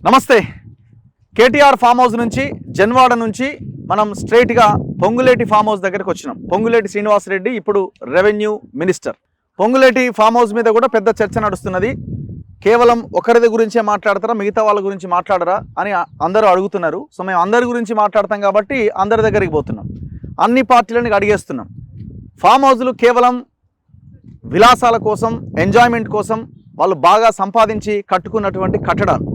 నమస్తే. KTR farm house నుంచి జన్వాడ నుంచి మనం స్ట్రైట్గా పొంగులేటి ఫామ్ హౌస్ దగ్గరికి వచ్చినాం. పొంగులేటి శ్రీనివాసరెడ్డి ఇప్పుడు revenue minister. Ponguleti farm house మీద కూడా పెద్ద చర్చ నడుస్తున్నది. కేవలం ఒకరిది గురించే మాట్లాడతారా, మిగతా వాళ్ళ గురించి మాట్లాడరా అని అందరూ అడుగుతున్నారు. సో మేము అందరి గురించి మాట్లాడతాం కాబట్టి అందరి దగ్గరికి పోతున్నాం, అన్ని పార్టీలని అడిగేస్తున్నాం. ఫామ్ హౌస్లు కేవలం విలాసాల కోసం, ఎంజాయ్మెంట్ కోసం వాళ్ళు బాగా సంపాదించి కట్టుకున్నటువంటి కట్టడాలు.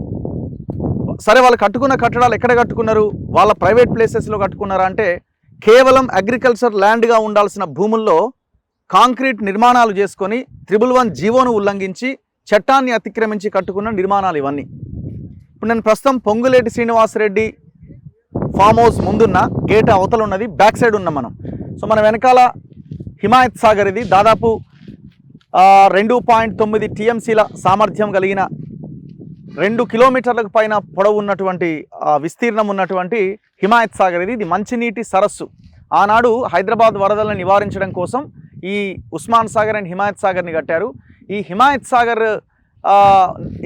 సరే, వాళ్ళు కట్టుకున్న కట్టడాలు ఎక్కడ కట్టుకున్నారు? వాళ్ళ ప్రైవేట్ ప్లేసెస్లో కట్టుకున్నారా అంటే కేవలం అగ్రికల్చర్ ల్యాండ్గా ఉండాల్సిన భూముల్లో కాంక్రీట్ నిర్మాణాలు చేసుకొని 111 జీవోను ఉల్లంఘించి చట్టాన్ని అతిక్రమించి కట్టుకున్న నిర్మాణాలు ఇవన్నీ. ఇప్పుడు నేను ప్రస్తుతం పొంగులేటి శ్రీనివాసరెడ్డి ఫామ్ హౌస్ ముందున్న గేట్ అవతల ఉన్నది, బ్యాక్ సైడ్ ఉన్నాం మనం. సో మన వెనకాల హిమాయత్ సాగర్, ఇది దాదాపు 2.9 టీఎంసీల సామర్థ్యం కలిగిన 2 కిలోమీటర్లకు పైన పొడవు ఉన్నటువంటి విస్తీర్ణం ఉన్నటువంటి హిమాయత్ సాగర్ ఇది మంచినీటి సరస్సు. ఆనాడు హైదరాబాద్ వరదలను నివారించడం కోసం ఈ ఉస్మాన్ సాగర్ అండ్ హిమాయత్ సాగర్ని కట్టారు. ఈ హిమాయత్ సాగర్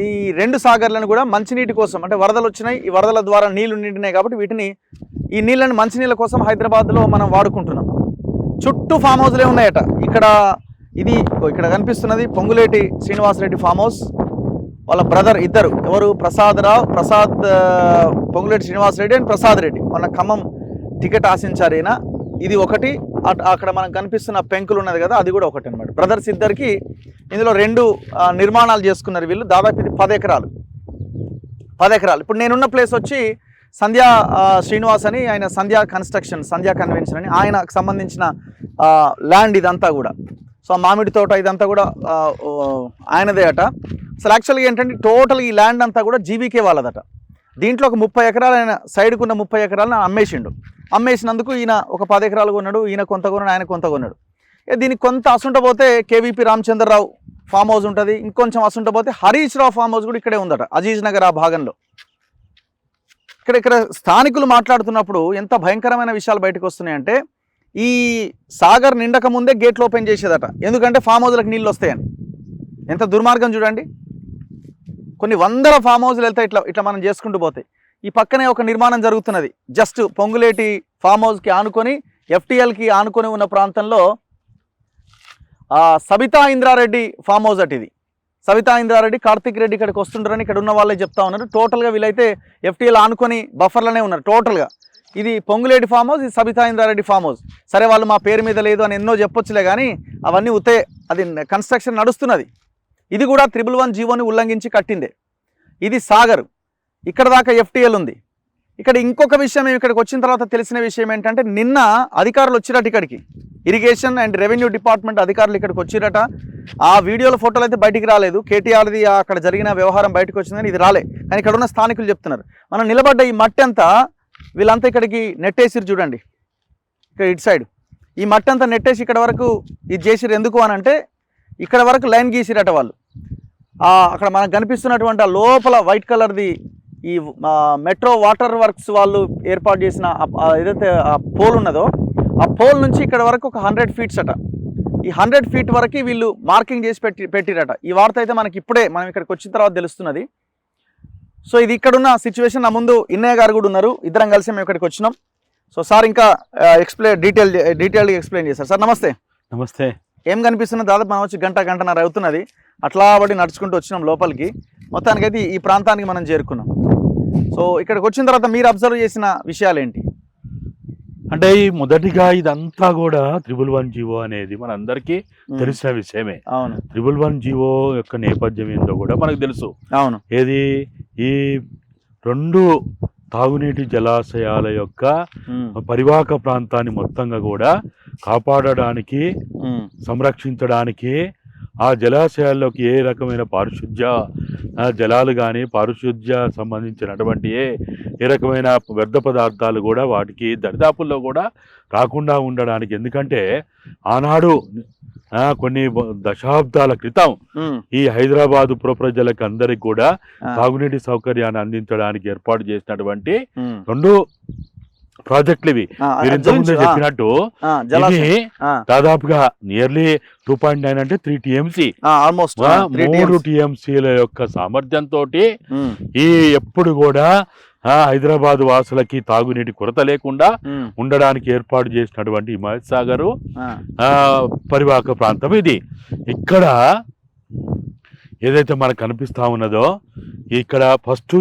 ఈ 2 సాగర్లను కూడా మంచినీటి కోసం, అంటే వరదలు వచ్చినాయి, ఈ వరదల ద్వారా నీళ్లు నిండినాయి కాబట్టి ఈ నీళ్ళని మంచినీళ్ళ కోసం హైదరాబాద్లో మనం వాడుకుంటున్నాం. చుట్టూ ఫామ్ హౌస్లే ఉన్నాయట. ఇక్కడ కనిపిస్తున్నది పొంగులేటి శ్రీనివాసరెడ్డి ఫామ్ హౌస్. వాళ్ళ బ్రదర్ ఇద్దరు, ఎవరు? ప్రసాద్ పొంగులేటి శ్రీనివాసరెడ్డి అండ్ ప్రసాద్ రెడ్డి. మన ఖమ్మం టికెట్ ఆశించారు ఈయన. ఇది ఒకటి. అక్కడ మనకు కనిపిస్తున్న పెంకులు ఉన్నది కదా, అది కూడా ఒకటి అనమాట. బ్రదర్స్ ఇద్దరికి ఇందులో 2 నిర్మాణాలు చేసుకున్నారు వీళ్ళు. దాదాపు ఇది 10 ఎకరాలు. ఇప్పుడు నేనున్న ప్లేస్ వచ్చి సంధ్యా శ్రీనివాస్ అని, ఆయన సంధ్యా కన్స్ట్రక్షన్, సంధ్యా కన్వెన్షన్ అని ఆయనకు సంబంధించిన ల్యాండ్ ఇదంతా కూడా. సో మామిడి తోట ఇదంతా కూడా ఆయనదే అట. అసలు యాక్చువల్గా ఏంటంటే టోటల్ ఈ ల్యాండ్ అంతా కూడా జీవీకే వాళ్ళదట. దీంట్లో ఒక 30 ఎకరాలు ఆయన సైడ్కున్న 30 ఎకరాలను అమ్మేసిండు. అమ్మేసినందుకు ఈయన ఒక 10 ఎకరాలు కొన్నాడు, ఈయన కొంత కొన్నాడు, ఆయన కొంత కొన్నాడు. దీనికి కొంత అసుంట పోతే కేవీపీ రామచంద్రరావు ఫామ్ హౌస్ ఉంటుంది. ఇంకొంచెం అసుంట పోతే హరీష్ రావు ఫామ్ హౌస్ కూడా ఇక్కడే ఉందట, అజీజ్ నగర్ ఆ భాగంలో. ఇక్కడ స్థానికులు మాట్లాడుతున్నప్పుడు ఎంత భయంకరమైన విషయాలు బయటకు వస్తున్నాయంటే, ఈ సాగర్ నిండక ముందే గేట్లు ఓపెన్ చేసేదట, ఎందుకంటే ఫామ్ హౌస్లకు నీళ్ళు వస్తాయని. ఎంత దుర్మార్గం చూడండి. కొన్ని వందల ఫామ్ హౌస్లు వెళ్తాయి ఇట్లా మనం చేసుకుంటూ పోతాయి. ఈ పక్కనే ఒక నిర్మాణం జరుగుతున్నది, జస్ట్ పొంగులేటి ఫామ్ హౌస్కి ఆనుకొని, ఎఫ్టీఎల్కి ఆనుకొని ఉన్న ప్రాంతంలో సబితా ఇంద్రారెడ్డి ఫామ్ హౌస్ అటు. ఇది సబితా ఇంద్రారెడ్డి, కార్తిక్ రెడ్డి ఇక్కడికి వస్తుంటారని ఇక్కడ ఉన్న వాళ్ళే చెప్తా ఉన్నారు. టోటల్గా వీళ్ళైతే ఎఫ్టీఎల్ ఆనుకొని బఫర్లోనే ఉన్నారు టోటల్గా. ఇది పొంగులేటి ఫామ్ హౌస్, ఇది సబితా ఇంద్రారెడ్డి ఫామ్ హౌస్. సరే, వాళ్ళు మా పేరు మీద లేదు అని ఎన్నో చెప్పొచ్చులే, కానీ అవన్నీ అది కన్స్ట్రక్షన్ నడుస్తున్నది. ఇది కూడా 111 జీవోని ఉల్లంఘించి కట్టిందే. ఇది సాగర్, ఇక్కడ దాకా ఎఫ్టీఎల్ ఉంది. ఇక్కడ ఇంకొక విషయం, మేము ఇక్కడికి వచ్చిన తర్వాత తెలిసిన విషయం ఏంటంటే, నిన్న అధికారులు వచ్చిరట ఇక్కడికి, ఇరిగేషన్ అండ్ రెవెన్యూ డిపార్ట్మెంట్ అధికారులు ఇక్కడికి వచ్చిరట. ఆ వీడియోల ఫోటోలు అయితే బయటికి రాలేదు. కేటీఆర్ది అక్కడ జరిగిన వ్యవహారం బయటకు వచ్చిందని ఇది రాలే, కానీ ఇక్కడ ఉన్న స్థానికులు చెప్తున్నారు. మనం నిలబడ్డ ఈ మట్టి అంతా వీళ్ళంతా ఇక్కడికి నెట్టేసిరు చూడండి. ఇక్కడ ఇటు సైడ్ ఈ మట్టి అంతా నెట్టేసి ఇక్కడ వరకు ఇది చేసిరు. ఎందుకు అని అంటే, ఇక్కడ వరకు లైన్ గీసిరట వాళ్ళు. అక్కడ మనకు కనిపిస్తున్నటువంటి ఆ లోపల వైట్ కలర్ది ఈ మెట్రో వాటర్ వర్క్స్ వాళ్ళు ఏర్పాటు చేసిన ఏదైతే ఆ పోల్ ఉన్నదో, ఆ పోల్ నుంచి ఇక్కడ వరకు ఒక 100 ఫీట్స్ అట. ఈ 100 ఫీట్ వరకు వీళ్ళు మార్కింగ్ చేసి పెట్టిరట. ఈ వార్త అయితే మనకి ఇప్పుడే మనం ఇక్కడికి వచ్చిన తర్వాత తెలుస్తున్నది. సో ఇది ఇక్కడున్న సిచ్యువేషన్. నా ముందు ఇన్నయ్య గారు కూడా ఉన్నారు, ఇద్దరం కలిసి మేము ఇక్కడికి వచ్చినాం. సో సార్ ఇంకా డీటెయిల్గా ఎక్స్ప్లెయిన్ చేశారు. సార్ నమస్తే. నమస్తే. ఏం కనిపిస్తున్నది? దాదాపు మనం వచ్చి గంటన్నర అవుతున్నది. అట్లా పడి నడుచుకుంటూ వచ్చినాం లోపలికి. మొత్తానికైతే ఈ ప్రాంతానికి మనం చేరుకున్నాం. సో ఇక్కడికి వచ్చిన తర్వాత మీరు అబ్జర్వ్ చేసిన విషయాలు ఏంటి? అంటే మొదటిగా ఇదంతా కూడా 111 జీవో అనేది మనందరికీ తెలిసిన విషయమే. అవును. 111 జీవో యొక్క నేపథ్యం ఏందో కూడా మనకు తెలుసు. అవును. ఏది ఈ 2 తాగునీటి జలాశయాల యొక్క పరివాహక ప్రాంతాన్ని మొత్తంగా కూడా కాపాడడానికి, సంరక్షించడానికి, ఆ జలాశయాల్లోకి ఏ రకమైన పారిశుద్ధ్య జలాలు కానీ, పారిశుద్ధ్య సంబంధించినటువంటి ఏ రకమైన వ్యర్థ పదార్థాలు కూడా వాటికి దరిదాపుల్లో కూడా రాకుండా ఉండడానికి. ఎందుకంటే ఆనాడు కొన్ని దశాబ్దాల క్రితం ఈ హైదరాబాదు పుర ప్రజలకు అందరికి కూడా తాగునీటి సౌకర్యాన్ని అందించడానికి ఏర్పాటు చేసినటువంటి 2 ప్రాజెక్టులు ఇవి. మీరు ఇంతకుముందే చెప్పినట్టు ఇది దాదాపుగా నియర్లీ 2.9 అంటే 3 TMC, ఆల్మోస్ట్ 3 TMCల యొక్క సామర్థ్యంతో ఈ ఎప్పుడు కూడా హైదరాబాద్ వాసులకి తాగునీటి కొరత లేకుండా ఉండడానికి ఏర్పాటు చేసినటువంటి హిమాయత్ సాగర్ పరివాహక ప్రాంతం ఇది. ఇక్కడ ఏదైతే మనకు కనిపిస్తా ఉన్నదో ఇక్కడ ఫస్ట్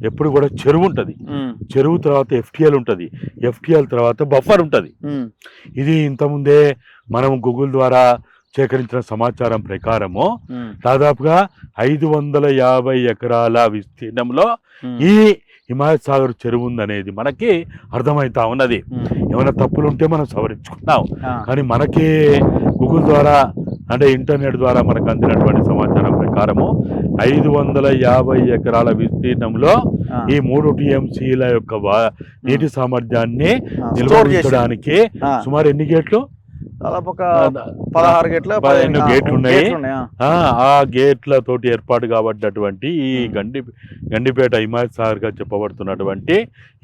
ఎప్పుడు కూడా చెరువు ఉంటుంది, చెరువు తర్వాత FTL ఉంటుంది, FTL తర్వాత బఫర్ ఉంటుంది. ఇది ఇంతకుముందే మనం గూగుల్ ద్వారా సేకరించిన సమాచారం ప్రకారము దాదాపుగా 550 ఎకరాల విస్తీర్ణంలో ఈ హిమాయత్ సాగర్ చెరువు ఉందనేది మనకి అర్థమవుతా ఉన్నది. ఏమైనా తప్పులుంటే మనం సవరించుకున్నాం, కానీ మనకి గూగుల్ ద్వారా అంటే ఇంటర్నెట్ ద్వారా మనకు అందినటువంటి సమాచారం ప్రకారము 550 ఎకరాల విస్తీర్ణంలో ఈ 3 TMCల యొక్క నీటి సామర్థ్యాన్ని నిల్వరించడానికి సుమారు ఎన్ని గేట్లు? దాదాపు 16 గేట్లు, 15 గేట్లు ఉన్నాయి. ఆ గేట్లతోటి ఏర్పాటు కాబట్టినటువంటి ఈ గండిపేట హిమాయత్ సాగర్ గా చెప్పబడుతున్నటువంటి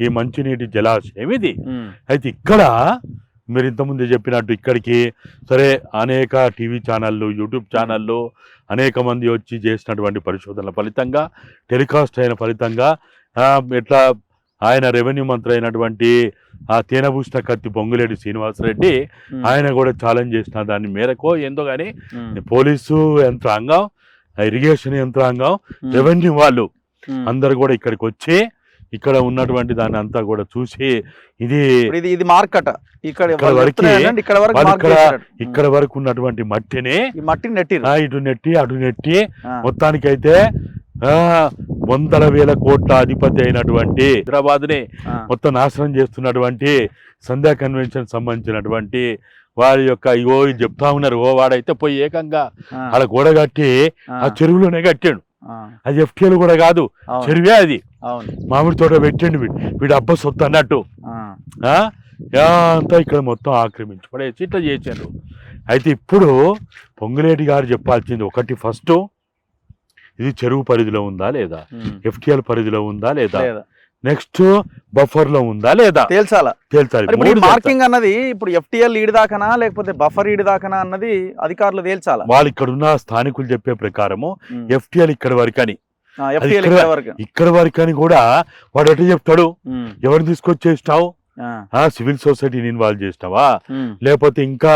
ఈ మంచినీటి జలాశయం ఇది. అయితే ఇక్కడ మీరు ఇంతకుముందు చెప్పినట్టు ఇక్కడికి సరే అనేక టీవీ ఛానళ్ళు, యూట్యూబ్ ఛానళ్ళు అనేక మంది వచ్చి చేసినటువంటి పరిశోధనల ఫలితంగా, టెలికాస్ట్ అయిన ఫలితంగా ఎట్లా ఆయన రెవెన్యూ మంత్రి అయినటువంటి తేనభూషణ కత్తి పొంగులేటి శ్రీనివాసరెడ్డి ఆయన కూడా ఛాలెంజ్ చేసిన దాని మేరకు ఏందో కానీ పోలీసు యంత్రాంగం, ఇరిగేషన్ యంత్రాంగం, రెవెన్యూ వాళ్ళు అందరు కూడా ఇక్కడికి వచ్చి ఇక్కడ ఉన్నటువంటి దాన్ని అంతా కూడా చూసి ఇది మార్కెట్ ఇక్కడ వరకు ఉన్నటువంటి మట్టిని ఇటు నెట్టి అటు నెట్టి మొత్తానికైతే 100,000 కోట్ల అధిపతి అయినటువంటి హైదరాబాద్ ని మొత్తం నాశనం చేస్తున్నటువంటి సంధ్యా కన్వెన్షన్ సంబంధించినటువంటి వారి యొక్క చెప్తా ఉన్నారు. వాడైతే పోయి ఏకంగా అలా గోడ కట్టి ఆ చెరువులోనే కట్టాడు. అది FTL కూడా కాదు, చెరువే అది. మామిడి తోట పెట్టండి, వీడు అబ్బ సొత్తు అన్నట్టు అంతా ఇక్కడ మొత్తం ఆక్రమించి పడేసి ఇట్లా చేశారు. అయితే ఇప్పుడు పొంగులేటి గారు చెప్పాల్సింది ఒకటి, ఫస్ట్ ఇది చెరువు పరిధిలో ఉందా లేదా, FTL పరిధిలో ఉందా లేదా, నెక్స్ట్ బఫర్ లో ఉందా లేదా తేల్చాలి. మార్కింగ్ అన్నది ఇప్పుడు FTL ఈడిదాకనా లేకపోతే బఫర్ ఈడిదాకనా అన్నది అధికారులు తేల్చాలి. వాళ్ళు ఇక్కడ ఉన్న స్థానికులు చెప్పే ప్రకారము FTL ఇక్కడ వరకని, ఇక్కడ వరకని కూడా వాడు ఎట్లా చెప్తాడు, ఎవరిని తీసుకొచ్చేస్తావు, సివిల్ సొసైటీని ఇన్వాల్వ్ చేస్తావా, లేకపోతే ఇంకా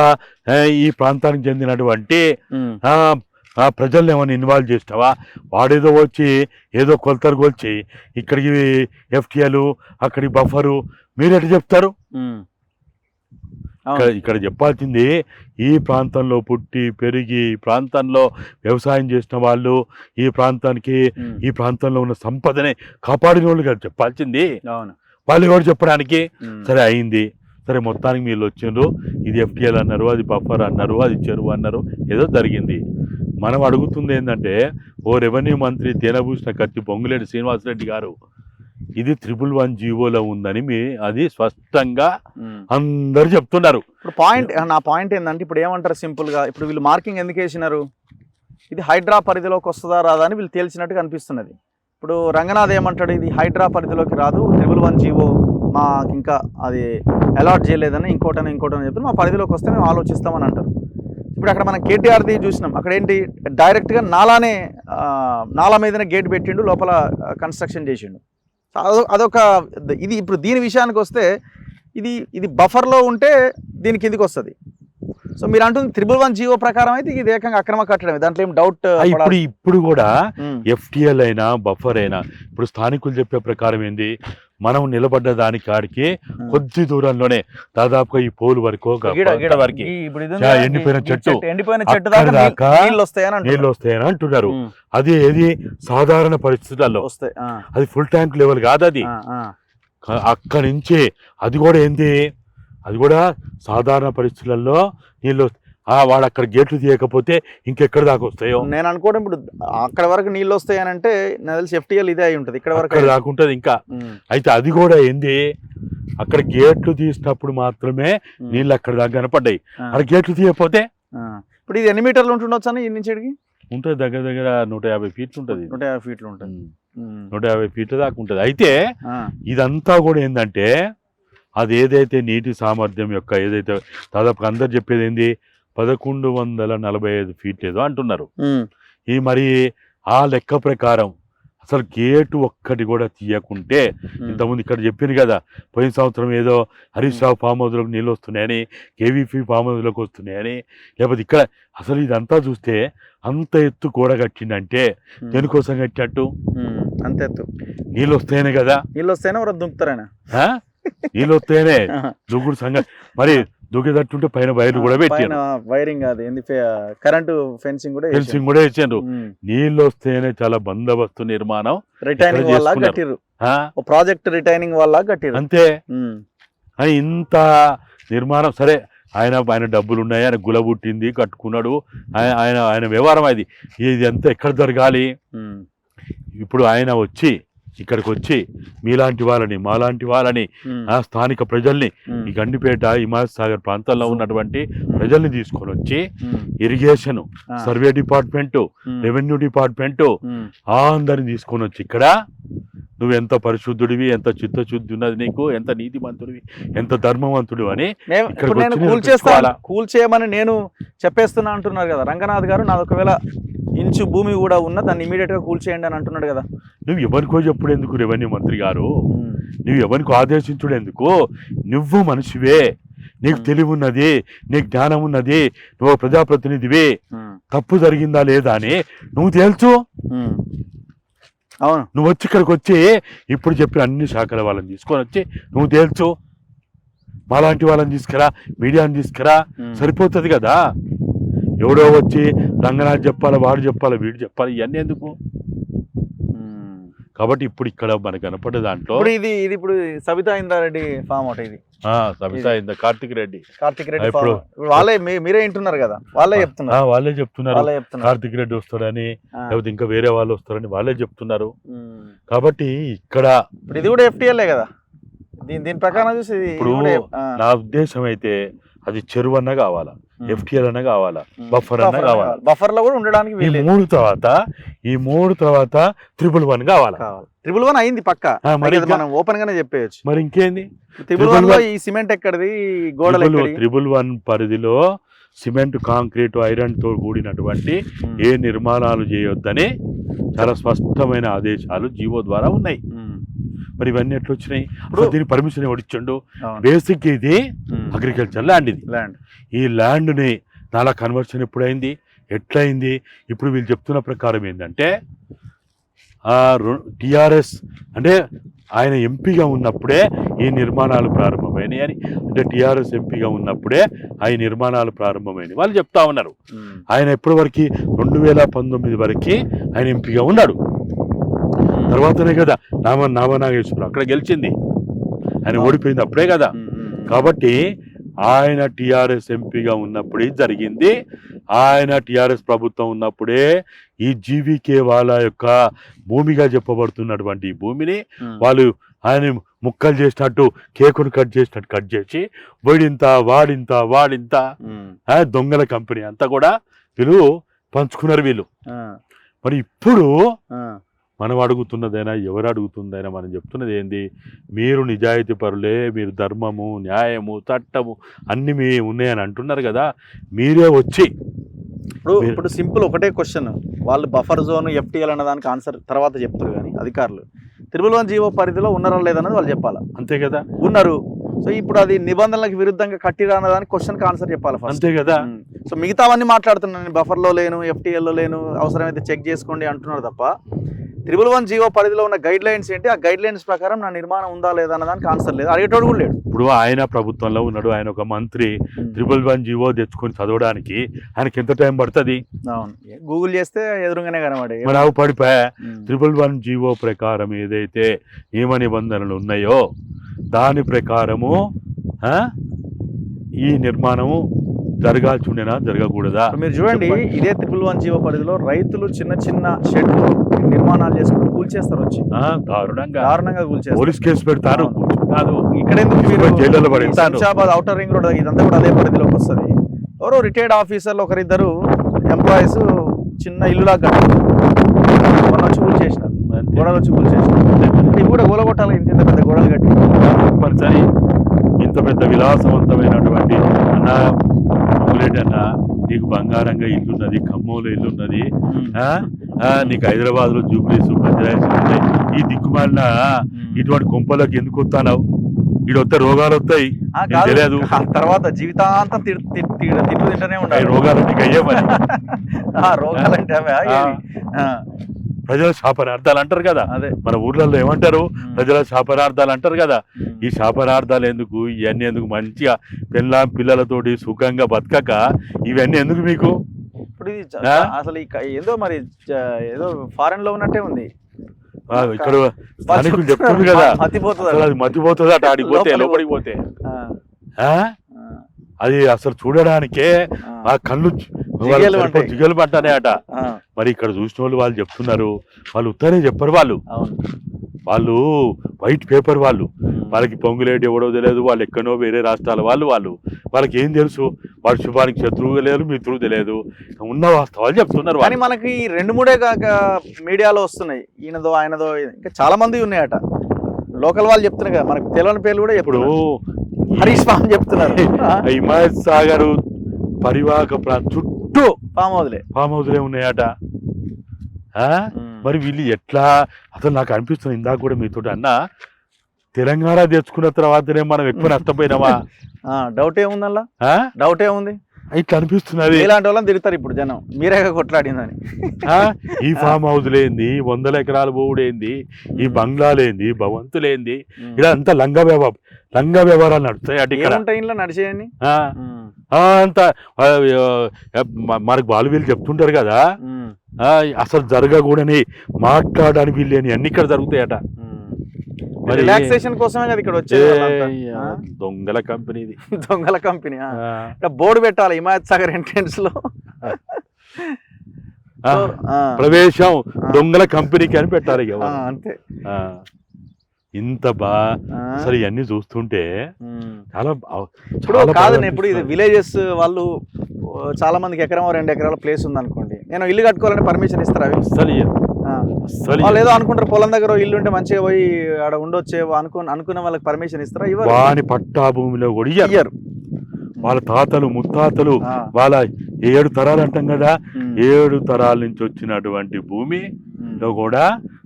ఈ ప్రాంతానికి చెందినటువంటి ప్రజల్ని ఏమైనా ఇన్వాల్వ్ చేస్తావా, వాడేదో వచ్చి ఏదో కొలతలు కొల్చి ఇక్కడికి FTL అక్కడికి బఫరు మీరు ఎట్లా చెప్తారు? ఇక్కడ చెప్పాల్సింది ఈ ప్రాంతంలో పుట్టి పెరిగి ఈ ప్రాంతంలో వ్యవసాయం చేసిన వాళ్ళు, ఈ ప్రాంతానికి ఈ ప్రాంతంలో ఉన్న సంపదని కాపాడిన వాళ్ళు కదా చెప్పాల్సింది. వాళ్ళు ఎవరు చెప్పడానికి? సరే అయింది, సరే మొత్తానికి మీరు వచ్చిండ్రు, ఇది FTL అన్నారు, అది బఫర్ అన్నారు, అది చెరువు అన్నారు, ఏదో జరిగింది. మనం అడుగుతుంది ఏంటంటే ఓ రెవెన్యూ మంత్రి తేనభూషణ కత్తి పొంగులేటి శ్రీనివాసరెడ్డి గారు ఇది 111 జీవోలో ఉందని అది స్పష్టంగా అందరు చెప్తున్నారు. ఇప్పుడు నా పాయింట్ ఏంటంటే ఇప్పుడు ఏమంటారు సింపుల్ గా, ఇప్పుడు వీళ్ళు మార్కింగ్ ఎందుకు వేసినారు, ఇది హైడ్రా పరిధిలోకి వస్తుందా రాదా అని వీళ్ళు తేల్చినట్టు కనిపిస్తున్నది. ఇప్పుడు రంగనాథ్ ఏమంటాడు, ఇది హైడ్రా పరిధిలోకి రాదు, 111 జీవో మాకు ఇంకా అది అలాట్ చేయలేదని ఇంకోటని చెప్తే మా పరిధిలోకి వస్తే మేము ఆలోచిస్తామని అంటారు. ఇప్పుడు అక్కడ మనం KTRది చూసినాం, అక్కడ ఏంటి డైరెక్ట్గా నాలా మీదనే గేట్ పెట్టిండు, లోపల కన్స్ట్రక్షన్ చేసిండు. అదొక ఇది. ఇప్పుడు దీని విషయానికి వస్తే ఇది బఫర్లో ఉంటే దీని కిందికి వస్తుంది. సో మీరు అంటుంది 111 జీవో ప్రకారం అయితే ఇది ఏకంగా అక్రమ కట్టడమే, దాంట్లో ఏం డౌట్. ఇప్పుడు కూడా FTL అయినా బఫర్ అయినా ఇప్పుడు స్థానికులు చెప్పే ప్రకారం ఏంది, మనం నిలబడ్డ దానికి కాడికి కొద్ది దూరంలోనే దాదాపుగా ఈ పోలు వరకు ఎండిపోయిన చెట్టు దాకా నీళ్ళు వస్తాయని అంటున్నారు. అది ఏది సాధారణ పరిస్థితుల్లో వస్తాయి, అది ఫుల్ ట్యాంక్ లెవెల్ కాదు. అది అక్కడి నుంచి అది కూడా ఏంది, అది కూడా సాధారణ పరిస్థితులలో నీళ్ళు వాడు అక్కడ గేట్లు తీయకపోతే ఇంకెక్కడ దాకా వస్తాయో నేను అనుకోవడం. ఇప్పుడు అక్కడ వరకు నీళ్ళు వస్తాయని అంటే నాకు తెలిసి FTL ఇదే అయి ఉంటుంది, ఇక్కడ వరకు దాకా ఉంటుంది ఇంకా. అయితే అది కూడా ఏంది, అక్కడ గేట్లు తీసినప్పుడు మాత్రమే నీళ్ళు అక్కడ దాకా కనపడ్డాయి. అక్కడ గేట్లు తీయకపోతే ఇప్పుడు ఇది ఎన్ని మీటర్లు ఉంటుండొచ్చు అని నుంచి ఉంటుంది, దగ్గర దగ్గర 150 ఫీట్లు ఉంటుంది. 150 ఫీట్లు ఉంటుంది, 150 ఫీట్ల దాకా ఉంటుంది. అయితే ఇదంతా కూడా ఏంటంటే అది ఏదైతే నీటి సామర్థ్యం యొక్క ఏదైతే దాదాపు అందరు చెప్పేది ఏంది 1145 ఫీట్ ఏదో అంటున్నారు. ఈ మరి ఆ లెక్క ప్రకారం అసలు గేటు ఒక్కటి కూడా తీయకుంటే ఇంతకుముందు ఇక్కడ చెప్పింది కదా, పోయిన సంవత్సరం ఏదో హరీష్ రావు ఫామ్ హౌస్లోకి నీళ్ళు వస్తున్నాయని, కేవీపీ ఫామ్ హౌస్లోకి వస్తున్నాయని, లేకపోతే ఇక్కడ అసలు ఇదంతా చూస్తే అంత ఎత్తు గోడ కట్టిందంటే దేనికోసం కట్టినట్టు? అంత ఎత్తు నీళ్ళు వస్తేనే కదా. నీళ్ళు వస్తేనే ఎవరు దుంకుతారైనా? నీళ్ళు వస్తేనే దుగ్గుడు సంగతి. మరి దూకేటట్టుంటే పైన వైర్ కూడా పెట్టారు, వైరింగ్ అది ఏంది కరెంటు ఫెన్సింగ్ కూడా ఇచ్చారు. నీళ్ళు వస్తేనే చాలా బందోబస్తు నిర్మాణం రిటైనింగ్ వల్ల కట్టిర్రు, ప్రాజెక్ట్ రిటైనింగ్ వల్ల కట్టిర్రు అంతే. అని ఇంత నిర్మాణం సరే, ఆయన డబ్బులు ఉన్నాయి, ఆయన గులబుట్టింది, కట్టుకున్నాడు, ఆయన వ్యవహారం అది. ఇది అంతా ఎక్కడ జరగాలి? ఇప్పుడు ఆయన వచ్చి ఇక్కడికి వచ్చి మీలాంటి వాళ్ళని, మాలాంటి వాళ్ళని, ఆ స్థానిక ప్రజల్ని, ఈ గండిపేట హిమాయత్ సాగర్ ప్రాంతాల్లో ఉన్నటువంటి ప్రజల్ని తీసుకొని వచ్చి irrigation, survey department, revenue department అందరిని తీసుకొని వచ్చి ఇక్కడ నువ్వు ఎంత పరిశుద్ధుడివి, ఎంత చిత్తశుద్ధి ఉన్నది నీకు, ఎంత నీతిమంతుడివి, ఎంత ధర్మవంతుడు అని కూల్చేయమని నేను చెప్పేస్తున్నా అంటున్నారు కదా రంగనాథ్ గారు. నాది ఒకవేళ ఇంచు భూమి కూడా ఉన్న దాన్ని ఇమీడియట్ గా కూల్చేయండి అని అంటున్నాడు కదా. నువ్వు ఎవరికో చెప్పుడు ఎందుకు రెవెన్యూ మంత్రి గారు? నువ్వు ఎవరికో ఆదేశించుడు ఎందుకు? నువ్వు మనిషివే, నీకు తెలివి ఉన్నది, నీకు జ్ఞానం ఉన్నది, నువ్వు ప్రజాప్రతినిధివి. తప్పు జరిగిందా లేదా అని నువ్వు తేల్చు. అవును, నువ్వు వచ్చి ఇక్కడికి వచ్చి ఇప్పుడు చెప్పిన అన్ని శాఖల వాళ్ళని తీసుకొని వచ్చి నువ్వు తేల్చు. మాలాంటి వాళ్ళని తీసుకురా, మీడియాని తీసుకురా, సరిపోతుంది కదా. ఎవడో వచ్చి రంగనాథ్ చెప్పాలి, వాడు చెప్పాలి, వీడు చెప్పాలి, ఇవన్నీ ఎందుకు? కాబట్టి ఇప్పుడు ఇక్కడ మనకు కనపడ్డ దాంట్లో ఇది ఇప్పుడు సబితా ఇంద్రారెడ్డి ఫామ్ అవుట్, ఇది సబితా ఇంద్ర కార్తిక్ రెడ్డి ఇప్పుడు వాళ్ళే మీరే వింటున్నారు కదా, వాళ్ళే చెప్తున్నారు కార్తిక్ రెడ్డి వస్తాడని, లేకపోతే ఇంకా వేరే వాళ్ళు వస్తారని వాళ్ళే చెప్తున్నారు. కాబట్టి ఇక్కడ ఇది కూడా FTL కదా, దీని ప్రకారం చూసి ఇప్పుడు నా ఉద్దేశం అయితే అది చెరువు అన్న కావాలా, FTL అన్న కావాలా, బఫర్ అన్న కావాలా, బఫర్ లో కూడా ఉండడానికి ఈ మూడు తర్వాత 111 కావాలా. 111 అయింది పక్క, మరి మనం ఓపెన్ గానే చెప్పేయచ్చు. మరి ఇంకేంది 111 లో ఈ సిమెంట్ ఎక్కడిది, గోడలు 111 పరిధిలో సిమెంట్, కాంక్రీట్, ఐరన్ తో కూడినటువంటి ఏ నిర్మాణాలు చేయొద్దని చాలా స్పష్టమైన ఆదేశాలు జీవో ద్వారా ఉన్నాయి. మరి ఇవన్నీ ఎట్లా వచ్చినాయి? దీని పర్మిషన్ ఎవడిచ్చిండు? బేసిక్ ఇది అగ్రికల్చర్ ల్యాండ్. ఇది ఈ ల్యాండ్ని నాలా కన్వర్షన్ ఎప్పుడైంది, ఎట్లయింది? ఇప్పుడు వీళ్ళు చెప్తున్న ప్రకారం ఏంటంటే టిఆర్ఎస్ అంటే ఆయన ఎంపీగా ఉన్నప్పుడే ఈ నిర్మాణాలు ప్రారంభమైనాయి అని, అంటే టిఆర్ఎస్ ఎంపీగా ఉన్నప్పుడే ఆ నిర్మాణాలు ప్రారంభమైనవి వాళ్ళు చెప్తా ఉన్నారు. ఆయన ఎప్పటి వరకు 2019 వరకు ఆయన ఎంపీగా ఉన్నాడు. తర్వాతనే కదా నామనాగేశ్వరం అక్కడ గెలిచింది, ఆయన ఓడిపోయింది అప్పుడే కదా. కాబట్టి ఆయన టిఆర్ఎస్ ఎంపీగా ఉన్నప్పుడే జరిగింది. ఆయన టిఆర్ఎస్ ప్రభుత్వం ఉన్నప్పుడే ఈ జీవీకే వాళ్ళ యొక్క భూమిగా చెప్పబడుతున్నటువంటి ఈ భూమిని వాళ్ళు ఆయన ముక్కలు చేసినట్టు, కేకును కట్ చేసినట్టు కట్ చేసి వాడింత దొంగల కంపెనీ అంతా కూడా వీళ్ళు పంచుకున్నారు వీళ్ళు. మరి ఇప్పుడు మనం అడుగుతున్నదైనా, ఎవరు అడుగుతుందైనా, మనం చెప్తున్నది ఏంది? మీరు నిజాయితీ పరులే, మీరు ధర్మము, న్యాయము, చట్టము అన్ని మీ ఉన్నాయని అంటున్నారు కదా. మీరే వచ్చి ఇప్పుడు సింపుల్ ఒకటే క్వశ్చన్, వాళ్ళు బఫర్ జోన్, FTL అన్న దానికి ఆన్సర్ తర్వాత చెప్తారు కానీ అధికారులు 111 జీవో పరిధిలో ఉన్నారా లేదన్నది వాళ్ళు చెప్పాలా. అంతే కదా, ఉన్నారు. సో ఇప్పుడు అది నిబంధనలకు విరుద్ధంగా కట్టిరా అన్నదానికి క్వశ్చన్కి ఆన్సర్ చెప్పాలి, అంతే కదా. సో మిగతావన్నీ మాట్లాడుతున్నాను, బఫర్లో లేను, FTLలో లేను, అవసరమైతే చెక్ చేసుకోండి అంటున్నారు తప్ప 111 జీవో పరిధిలో ఉన్న గైడ్ లైన్స్ ఏంటి, ఆ గైడ్ లైన్స్ ప్రకారం నా నిర్మాణం ఉందా లేదా అన్న దానికి ఆన్సర్ లేదు, అడిగేటోడు కూడా లేడు. ఇప్పుడు ఆయన ప్రభుత్వంలో ఉన్నాడు, ఆయన ఒక మంత్రి. 111 జీవో తెచ్చుకొని చదవడానికి ఆయనకి ఎంత టైం పడుతుంది? అవును, గూగుల్ చేస్తే ఎదురుగానే కనబడి మనం పడిపోయా. 111 జీవో ప్రకారం ఏదైతే నియమ నిబంధనలు ఉన్నాయో దాని ప్రకారము ఈ నిర్మాణము జరగాల్సి ఉండేనా, జరగకూడదా? మీరు చూడండి, ఇదే 111 జీవో పరిధిలో రైతులు చిన్న చిన్న షెడ్లు నిర్మాణాలు చేసుకుని కూల్చేస్తారు, వచ్చి దారుణంగా కూల్చేస్తారు, పోలీస్ కేసు పెడతారు. కాదు ఇక్కడ శంషాబాద్ ఔటర్ రింగ్ రోడ్ ఇదంతా కూడా అదే పరిధిలోకి వస్తుంది. ఎవరో రిటైర్డ్ ఆఫీసర్లు ఒకరిద్దరు ఎంప్లాయీస్ చిన్న ఇల్లులా కట్టారు, వచ్చి కూల్చేసినారు, గోడలు వచ్చి కూల్చేసినారు. ఇవి కూడా గోలగొట్టాలి, ఇంత పెద్ద గోడలు కట్టి తప్పనిసరి. ఇంత పెద్ద విలాసవంతమైనటువంటి అన్న పొంగులేటి అన్న, నీకు బంగారంగా ఇల్లున్నది, ఖమ్మంలో ఇల్లున్నది, నీకు హైదరాబాద్లో జూబ్లీస్ పంజరాయిస్ ఉన్నాయి, ఈ దిక్కుమాలిన ఇటువంటి కొంపలోకి ఎందుకు వస్తున్నావు? ఈడొస్తే రోగాలు వస్తాయి, తెలియదు. తర్వాత జీవితాంతం తిట్లు తింటూనే ఉంటాయి. రోగాలు నీకు అయ్యే మరి. రోగాలంటే ప్రజల శాపనార్థాలు అంటారు కదా, అదే మన ఊర్లలో ఏమంటారు, ప్రజల శాపనార్థాలు అంటారు కదా. ఈ శాపనార్థాలు ఎందుకు, ఇవన్నీ ఎందుకు? మంచిగా పిల్లలతోటి సుఖంగా బతకక ఇవన్నీ ఎందుకు మీకు? ఇప్పుడు అసలు ఏదో మరి ఏదో ఫారెన్ లో ఉన్నట్టే ఉంది. ఇక్కడ స్థానికులు చెప్తుంది కదా, అది మతిపోతుంది అట, ఆడిపోతే లోపలికి పోతే అది అసలు చూడడానికే ఆ కళ్ళు జిగలు పట్టానే అట. మరి ఇక్కడ చూసిన వాళ్ళు చెప్తున్నారు, వాళ్ళు ఉత్తరే చెప్పరు, వాళ్ళు వైట్ పేపర్, వాళ్ళకి పొంగులేటి ఎవడో తెలియదు, వాళ్ళు ఎక్కడో వేరే రాష్ట్రాల వాళ్ళకి ఏం తెలుసు? వాడు శుభానికి శత్రువు తెలియదు, మిత్రువు తెలియదు, ఉన్న వాస్తవాలు చెప్తున్నారు. కానీ మనకి 2-3 కాక మీడియాలో వస్తున్నాయి, ఈయనదో ఆయనదో ఇంకా చాలా మంది ఉన్నాయట, లోకల్ వాళ్ళు చెప్తున్నారు కదా, మనకు తెలియని పేర్లు కూడా. ఇప్పుడు హరీష్ రామ్ చెప్తున్నారు, హిమాయత్ సాగర్ పరివాహక చుట్టూ ఫామ్ హౌస్లే ఉన్నాయట. మరి వీళ్ళు ఎట్లా? అసలు నాకు అనిపిస్తుంది, ఇందాక కూడా మీతో అన్న, తెలంగాణ తెచ్చుకున్న తర్వాతనే మనం ఎక్కువ నష్టపోయినామా? డౌట్ ఏముందల్లా, డౌట్ ఏముంది? ఇట్లా అనిపిస్తున్నది. ఇలాంటి వాళ్ళని తిరుగుతారు ఇప్పుడు జనం, మీరే కొట్లాడిందని. ఈ ఫామ్ హౌస్ లేంది, 100 ఎకరాలు బోవుడేంది, ఈ బంగ్లాలేంది, భవంతులేంది, ఇలా అంతా లంగా వ్యవహారాలు నడుస్తాయి అటు ఇక్కడ నడిచేయండి. అంత మనకు వాళ్ళు వీళ్ళు చెప్తుంటారు కదా, అసలు జరగకూడని మాట్లాడడానికి వీళ్ళని అన్ని ఇక్కడ జరుగుతాయట. రిలాక్సేషన్ కోసమే కదా ఇక్కడ వచ్చే దొంగల కంపెనీది. దొంగల కంపెనీ బోర్డు పెట్టాలి హిమాయత్ సాగర్ ఎంట్రన్స్ లో, ప్రవేశం దొంగల కంపెనీకి అని పెట్టాలి. అంతే. ఇంత అసలు ఇవన్నీ చూస్తుంటే చాలా కాదండి. ఇప్పుడు ఇది విలేజెస్ వాళ్ళు చాలా మందికి 1-2 ఎకరాల ప్లేస్ ఉంది అనుకోండి, నేను ఇల్లు కట్టుకోవాలని పర్మిషన్ ఇస్తారా? వాళ్ళు ఏదో అనుకుంటారు, పొలం దగ్గర ఇల్లు ఉంటే మంచిగా పోయి ఆడ ఉండొచ్చేవో అనుకున్న వాళ్ళకి పర్మిషన్ ఇస్తారా? వాని పట్టా భూమిలో కూడా ఇయ్యరు. వాళ్ళ తాతలు ముత్తాతలు వాళ్ళ 7 తరాలు అంటాం కదా, 7 తరాల నుంచి వచ్చినటువంటి భూమిలో కూడా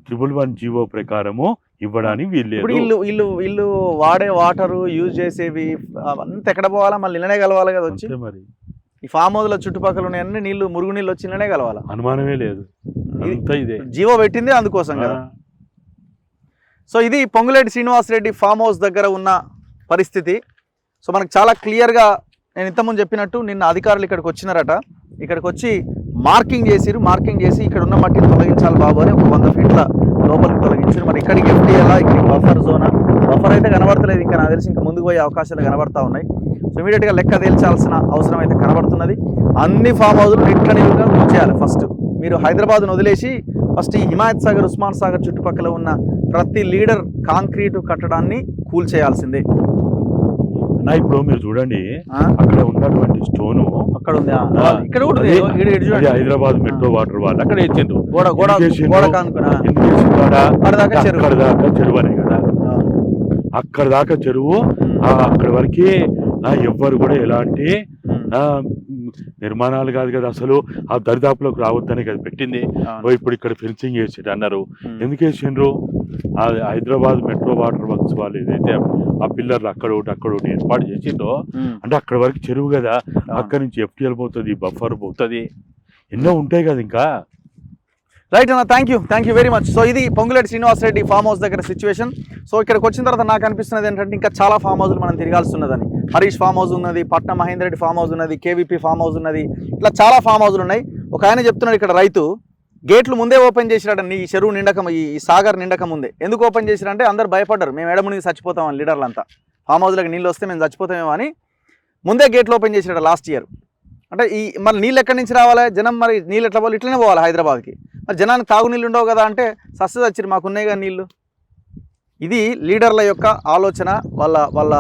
111 జీవో ప్రకారము ఇవ్వడానికి వీళ్ళు. ఇల్లు వాడే వాటర్ యూజ్ చేసేవి అంత ఎక్కడ పోవాలా? మళ్ళీ ఇళ్ళనే కలవాలి కదా వచ్చి. మరి ఈ ఫామ్ హౌస్ లో చుట్టుపక్కల ఉన్న అన్ని నీళ్లు, మురుగు నీళ్ళు వచ్చి ఇళ్ళనే కలవాలా? అనుమానమే లేదు, జీవో పెట్టింది అందుకోసం కదా. సో ఇది పొంగులేటి శ్రీనివాసరెడ్డి ఫామ్ హౌస్ దగ్గర ఉన్న పరిస్థితి. సో మనకు చాలా క్లియర్గా నేను ఇంతకుముందు చెప్పినట్టు, నిన్న అధికారులు ఇక్కడికి వచ్చినారట, ఇక్కడికి వచ్చి మార్కింగ్ చేసి ఇక్కడ ఉన్న మట్టిని తొలగించాలి బాబు అని ఒక 100 ఫీట్ల లోపలికి తొలగించారు. మరి ఇక్కడికి ఎఫ్టీఎల్లా, ఇక్కడికి బఫర్ జోనా? బఫర్ అయితే కనబడతలేదు ఇంకా, నాకు తెలిసి ఇంకా ముందుకు పోయే అవకాశాలు కనబడతా ఉన్నాయి. సో ఇమీడియట్గా లెక్క తేల్చాల్సిన అవసరం అయితే కనబడుతున్నది. అన్ని ఫామ్ హౌస్లు నిట్టనిలుగా కూల్చేయాలి. ఫస్ట్ మీరు హైదరాబాద్ను వదిలేసి ఫస్ట్ ఈ హిమాయత్ సాగర్, ఉస్మాన్ సాగర్ చుట్టుపక్కల ఉన్న ప్రతి లీడర్ కాంక్రీటు కట్టడాన్ని కూల్చేయాల్సిందే. ఇప్పుడు మీరు చూడండి, అక్కడ ఉన్నటువంటి స్టోను అక్కడ ఉంది, ఇక్కడ హైదరాబాద్ మెట్రో వాటర్ వాళ్ళు అక్కడ వేసిండ్రు, చెరువు అనే కదా, అక్కడ దాకా చెరువు, అక్కడ వరకే ఎవ్వరు కూడా ఎలాంటి నిర్మాణాలు కాదు కదా, అసలు ఆ దరిదాపులోకి రావద్దనే కదా పెట్టింది. ఇప్పుడు ఇక్కడ ఫెన్సింగ్ వేసి అన్నారు, ఎందుకు వేసిండ్రు? హైదరాబాద్ మెట్రో వాటర్ వర్క్స్ వాళ్ళు ఏదైతే ఆ పిల్లర్లు అక్కడ ఒకటి ఏర్పాటు చేసిందో, అంటే అక్కడ వరకు చెరువు కదా, అక్కడ నుంచి ఎఫ్టీఎల్ పోతుంది, బఫర్ పోతుంది, ఎన్నో ఉంటాయి కదా ఇంకా. రైట్ అన్న, thank you very much. So ఇది పొంగులేటి శ్రీనివాసరెడ్డి ఫామ్ హౌస్ దగ్గర సిచ్యువేషన్. సో ఇక్కడికి వచ్చిన తర్వాత నాకు అనిపిస్తున్నది ఏంటంటే, ఇంకా చాలా ఫామ్ హౌస్లు మనం తిరగాల్సి ఉన్నదని. హరీష్ ఫామ్ హౌస్ ఉన్నది, పట్నం మహేందర్ రెడ్డి ఫామ్ హౌస్ ఉన్నది, కేవీపీ ఫామ్ హౌస్ ఉన్నది, ఇట్లా చాలా ఫామ్ హౌస్లు ఉన్నాయి. ఒక ఆయన చెప్తున్నాడు, ఇక్కడ రైతు గేట్లు ముందే ఓపెన్ చేసిరాడండి, ఈ చెరువు నిండకం, ఈ సాగర్ నిండకం ముందే. ఎందుకు ఓపెన్ చేసిరంటే అందరు భయపడ్డారు, మేము ఎడమునిగి చచ్చిపోతామని లీడర్లు అంతా, ఫామ్ హౌస్లోకి నీళ్ళు వస్తే మేము చచ్చిపోతామేమో అని ముందే గేట్లు ఓపెన్ చేసిరాడు లాస్ట్ ఇయర్. అంటే ఈ మరి నీళ్ళు ఎక్కడి నుంచి రావాలి, జనం మరి నీళ్ళు ఎట్లా పోవాలి, ఇట్లనే పోవాలి హైదరాబాద్కి. మరి జనానికి తాగునీళ్ళు ఉండవు కదా అంటే, సస్సు వచ్చిరు మాకున్నాయి కదా నీళ్ళు. ఇది లీడర్ల యొక్క ఆలోచన. వాళ్ళ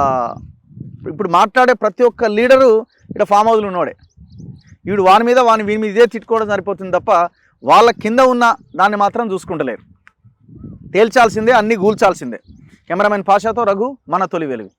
ఇప్పుడు మాట్లాడే ప్రతి ఒక్క లీడరు ఇక్కడ ఫామ్ హౌస్లు ఉన్నవాడే. వీడు వీని మీద ఇదే తిట్టుకోవడం సరిపోతుంది తప్ప వాళ్ళ కింద ఉన్న దాన్ని మాత్రం చూసుకుంటలేరు. తేల్చాల్సిందే, అన్నీ గూల్చాల్సిందే. కెమెరామెన్ పాషాతో రఘు, మన తొలి వెలుగు.